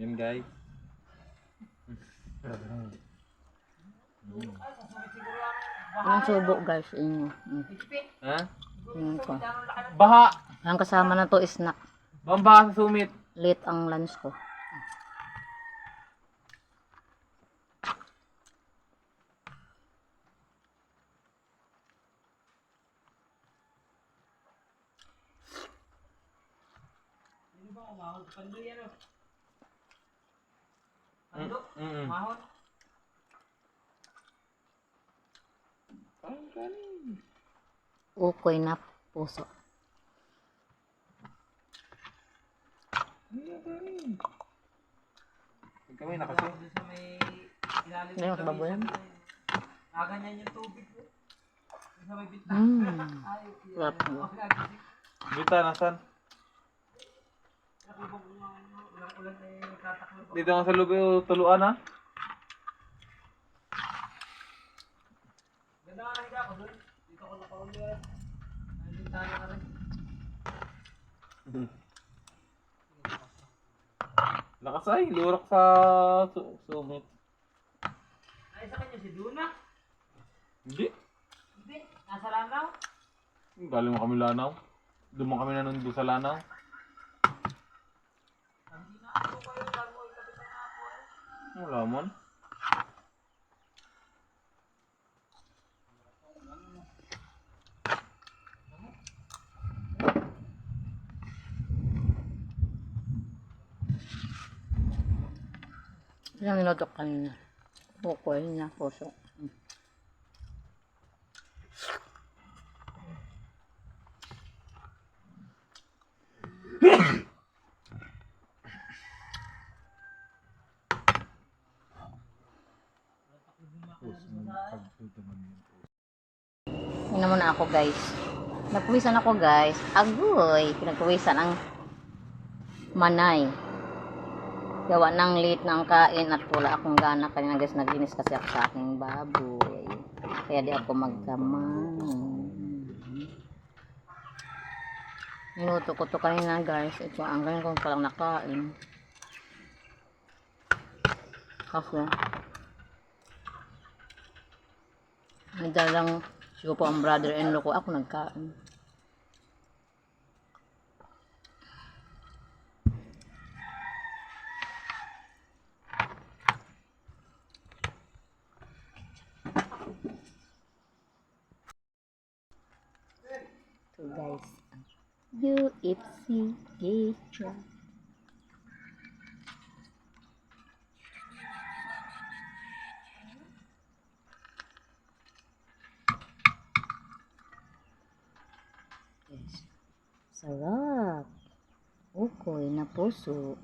Yan guys. Ang subo guys inyo. Ha? Tingnan ko. Baha! Ang kasama na to is snack. Bamba sa sumit. Late ang lunch ko. Mahon? Ukoy na puso. Kami na kasi. Hindi mas baboyan. Ganyan yung tubig mo. Sa may bitna. Sarap mo. Dito, nasan? Dito nga sa loob yung tuluan ha? Ganda nga nahiga ako doon. Dito ako nakaulit. Nandun tayo na rin. Lakas ay, lurok sa sumit. Ay, sa kanya si Duna. Hindi. Hindi. Nasa Lanao. Galing mo kami Lanao. Dumang kami na nun doon sa Lanao. Hindi na ako kayo. Bago ay kapitan na ako eh. Wala man. Ilang minuto kanina. Ukoy na puso. Tingnan mo na ako guys. Nagpawisan ako guys. Agoy! Pinagpawisan ang manay. Gawa ng late ng kain at wala akong gana. Kanina guys, naglinis kasi ako sa aking baboy. Kaya di ako magkamay. Minuto ko to kanina guys. Ito ang ganyan kong palang nakain. Kasi nagdalang siguro po ang brother-in-law ko. Ako nagkain. So guys, UFC Gator. Yes. Sarap. Ukoy na puso.